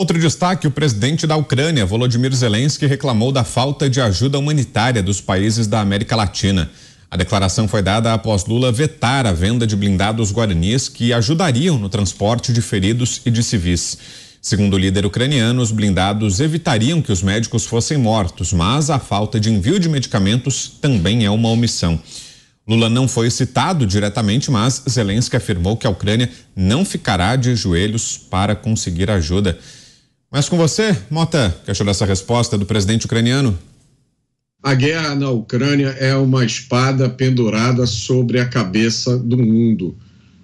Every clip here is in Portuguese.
Outro destaque: o presidente da Ucrânia, Volodymyr Zelensky, reclamou da falta de ajuda humanitária dos países da América Latina. A declaração foi dada após Lula vetar a venda de blindados guaranis que ajudariam no transporte de feridos e de civis. Segundo o líder ucraniano, os blindados evitariam que os médicos fossem mortos, mas a falta de envio de medicamentos também é uma omissão. Lula não foi citado diretamente, mas Zelensky afirmou que a Ucrânia não ficará de joelhos para conseguir ajuda. Mas com você, Mota, que achou dessa resposta do presidente ucraniano? A guerra na Ucrânia é uma espada pendurada sobre a cabeça do mundo.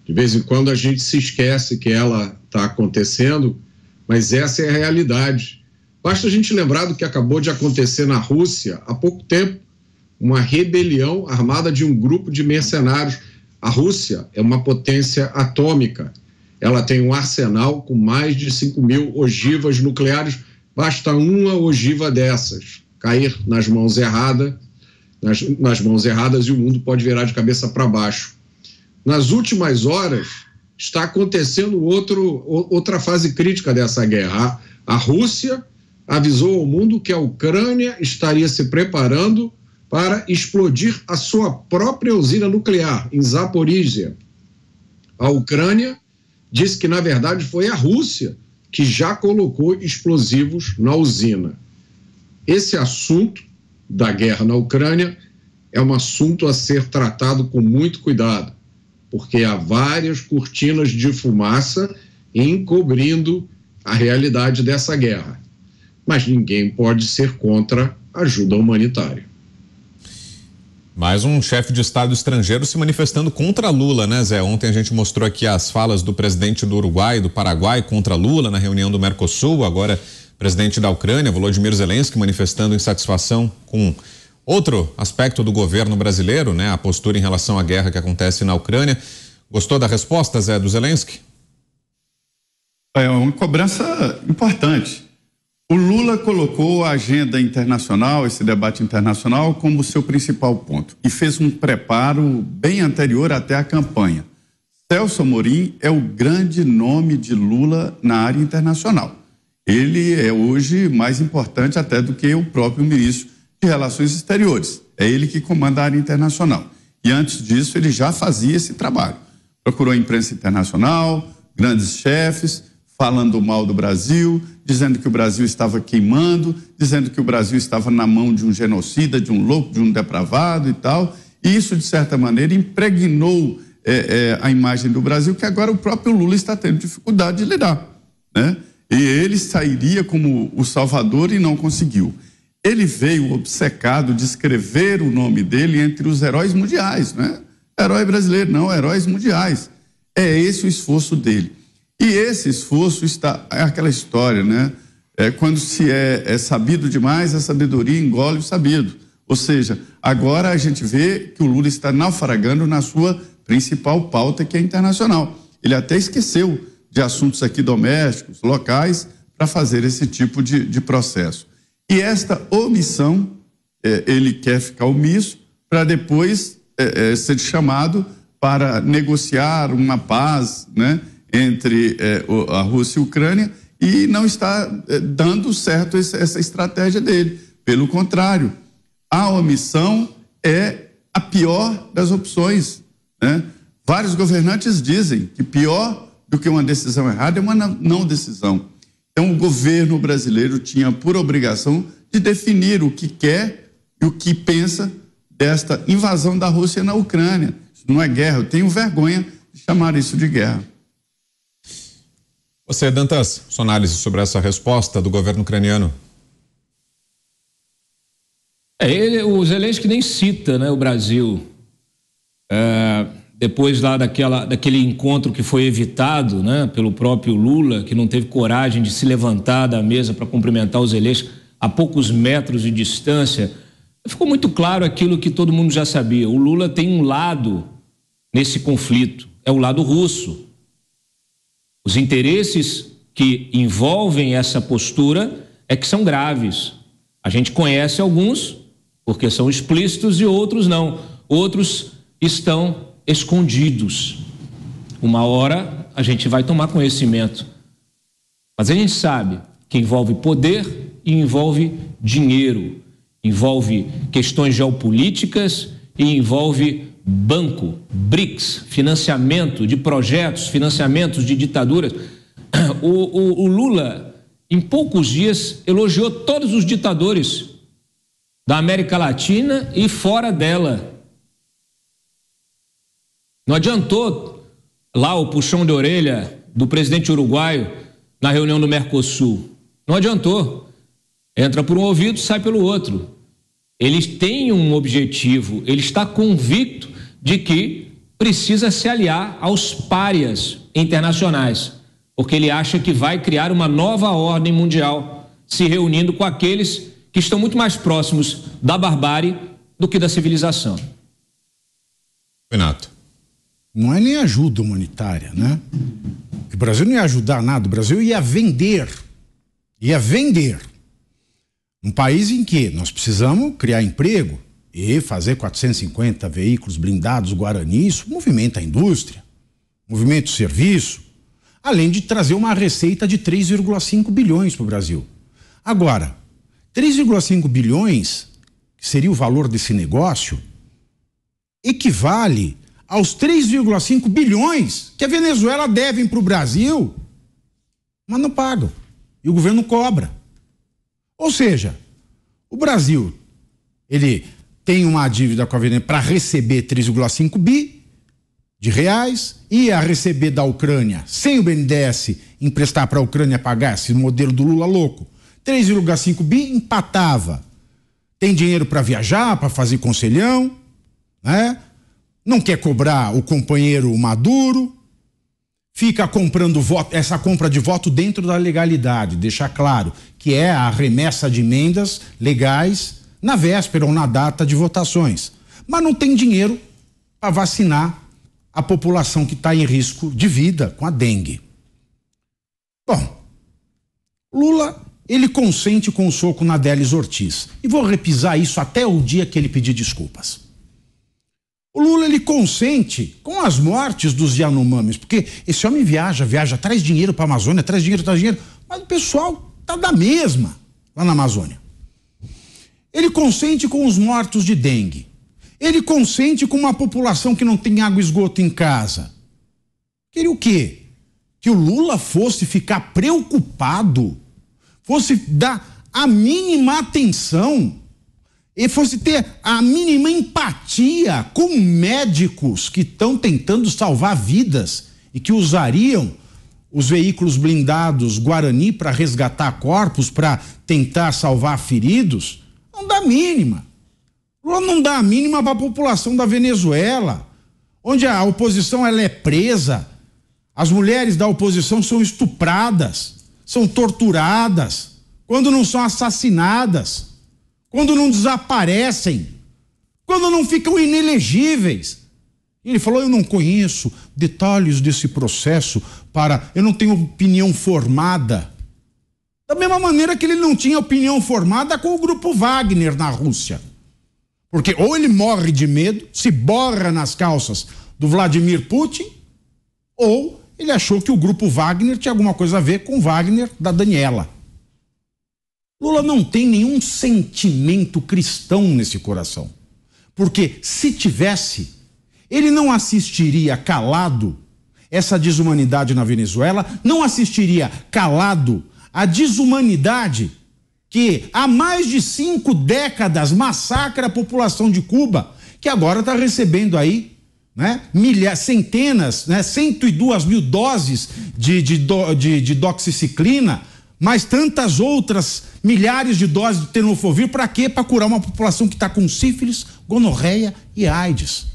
De vez em quando a gente se esquece que ela está acontecendo, mas essa é a realidade. Basta a gente lembrar do que acabou de acontecer na Rússia há pouco tempo, uma rebelião armada de um grupo de mercenários. A Rússia é uma potência atômica. Ela tem um arsenal com mais de 5.000 ogivas nucleares. Basta uma ogiva dessas cair nas mãos erradas, e o mundo pode virar de cabeça para baixo. Nas últimas horas, está acontecendo outra fase crítica dessa guerra. A Rússia avisou ao mundo que a Ucrânia estaria se preparando para explodir a sua própria usina nuclear, em Zaporísia. A Ucrânia disse que, na verdade, foi a Rússia que já colocou explosivos na usina. Esse assunto da guerra na Ucrânia é um assunto a ser tratado com muito cuidado, porque há várias cortinas de fumaça encobrindo a realidade dessa guerra. Mas ninguém pode ser contra ajuda humanitária. Mais um chefe de Estado estrangeiro se manifestando contra Lula, né, Zé? Ontem a gente mostrou aqui as falas do presidente do Uruguai e do Paraguai contra Lula na reunião do Mercosul. Agora, presidente da Ucrânia, Volodymyr Zelensky, manifestando insatisfação com outro aspecto do governo brasileiro, né? A postura em relação à guerra que acontece na Ucrânia. Gostou da resposta, Zé, do Zelensky? É uma cobrança importante. O Lula colocou a agenda internacional, esse debate internacional, como seu principal ponto e fez um preparo bem anterior até a campanha. Celso Amorim é o grande nome de Lula na área internacional. Ele é hoje mais importante até do que o próprio ministro de Relações Exteriores. É ele que comanda a área internacional. E antes disso ele já fazia esse trabalho. Procurou a imprensa internacional, grandes chefes, falando mal do Brasil, dizendo que o Brasil estava queimando, dizendo que o Brasil estava na mão de um genocida, de um louco, de um depravado e tal. E isso, de certa maneira, impregnou a imagem do Brasil, que agora o próprio Lula está tendo dificuldade de lidar, né? E ele sairia como o salvador e não conseguiu. Ele veio obcecado de escrever o nome dele entre os heróis mundiais, né? Herói brasileiro, não, heróis mundiais. É esse o esforço dele. E esse esforço é aquela história, né? Quando se é sabido demais, a sabedoria engole o sabido. Ou seja, agora a gente vê que o Lula está naufragando na sua principal pauta, que é internacional. Ele até esqueceu de assuntos aqui domésticos, locais, para fazer esse tipo de processo. E esta omissão, ele quer ficar omisso para depois ser chamado para negociar uma paz, né, entre a Rússia e a Ucrânia, e não está dando certo essa estratégia dele. Pelo contrário, a omissão é a pior das opções, né? Vários governantes dizem que pior do que uma decisão errada é uma não decisão. Então, o governo brasileiro tinha por obrigação de definir o que quer e o que pensa desta invasão da Rússia na Ucrânia. Isso não é guerra, eu tenho vergonha de chamar isso de guerra. Você, Dantas, sua análise sobre essa resposta do governo ucraniano? O Zelensky nem cita, né, o Brasil. Depois lá daquele encontro que foi evitado, né, pelo próprio Lula, que não teve coragem de se levantar da mesa para cumprimentar o Zelensky a poucos metros de distância, ficou muito claro aquilo que todo mundo já sabia. O Lula tem um lado nesse conflito, é o lado russo. Os interesses que envolvem essa postura é que são graves. A gente conhece alguns, porque são explícitos, e outros não. Outros estão escondidos. Uma hora a gente vai tomar conhecimento. Mas a gente sabe que envolve poder e envolve dinheiro, envolve questões geopolíticas e envolve banco, BRICS, financiamento de projetos, financiamentos de ditaduras. O Lula, em poucos dias, elogiou todos os ditadores da América Latina e fora dela. Não adiantou lá o puxão de orelha do presidente uruguaio na reunião do Mercosul. Não adiantou. Entra por um ouvido, sai pelo outro. Eles têm um objetivo, ele está convicto de que precisa se aliar aos párias internacionais, porque ele acha que vai criar uma nova ordem mundial, se reunindo com aqueles que estão muito mais próximos da barbárie do que da civilização. Renato. Não é nem ajuda humanitária, né? O Brasil não ia ajudar nada, o Brasil ia vender. Ia vender. Um país em que nós precisamos criar emprego e fazer 450 veículos blindados Guarani, isso movimenta a indústria, movimenta o serviço, além de trazer uma receita de 3,5 bilhões para o Brasil. Agora, 3,5 bilhões, que seria o valor desse negócio, equivale aos 3,5 bilhões que a Venezuela deve para o Brasil, mas não pagam. E o governo cobra. Ou seja, o Brasil, ele tem uma dívida com a Venezuela para receber 3,5 bi de reais, ia receber da Ucrânia, sem o BNDES emprestar para a Ucrânia pagar, esse modelo do Lula louco, 3,5 bi empatava. Tem dinheiro para viajar, para fazer conselhão, né? Não quer cobrar o companheiro Maduro, fica comprando voto, essa compra de voto dentro da legalidade, deixar claro que é a remessa de emendas legais na véspera ou na data de votações. Mas não tem dinheiro para vacinar a população que está em risco de vida com a dengue. Bom, Lula, ele consente com o soco na Délis Ortiz. E vou repisar isso até o dia que ele pedir desculpas. O Lula, ele consente com as mortes dos Yanomamis, porque esse homem viaja, traz dinheiro para a Amazônia, traz dinheiro, mas o pessoal tá da mesma lá na Amazônia. Ele consente com os mortos de dengue. Ele consente com uma população que não tem água e esgoto em casa. Queria o quê? Que o Lula fosse ficar preocupado, fosse dar a mínima atenção e fosse ter a mínima empatia com médicos que estão tentando salvar vidas e que usariam os veículos blindados Guarani para resgatar corpos, para tentar salvar feridos. Não dá mínima. Não dá a mínima para a população da Venezuela, onde a oposição ela é presa, as mulheres da oposição são estupradas, são torturadas, quando não são assassinadas, quando não desaparecem, quando não ficam inelegíveis. Ele falou: eu não conheço detalhes desse processo, eu não tenho opinião formada. Da mesma maneira que ele não tinha opinião formada com o grupo Wagner na Rússia. Porque ou ele morre de medo, se borra nas calças do Vladimir Putin, ou ele achou que o grupo Wagner tinha alguma coisa a ver com o Wagner da Daniela. Lula não tem nenhum sentimento cristão nesse coração. Porque se tivesse, ele não assistiria calado essa desumanidade na Venezuela, não assistiria calado a desumanidade que há mais de 5 décadas massacra a população de Cuba, que agora está recebendo aí, né, centenas, né, 102 mil doses de doxiciclina, mais tantas outras milhares de doses de tenofovir. Para quê? Para curar uma população que está com sífilis, gonorreia e AIDS.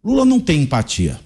Lula não tem empatia.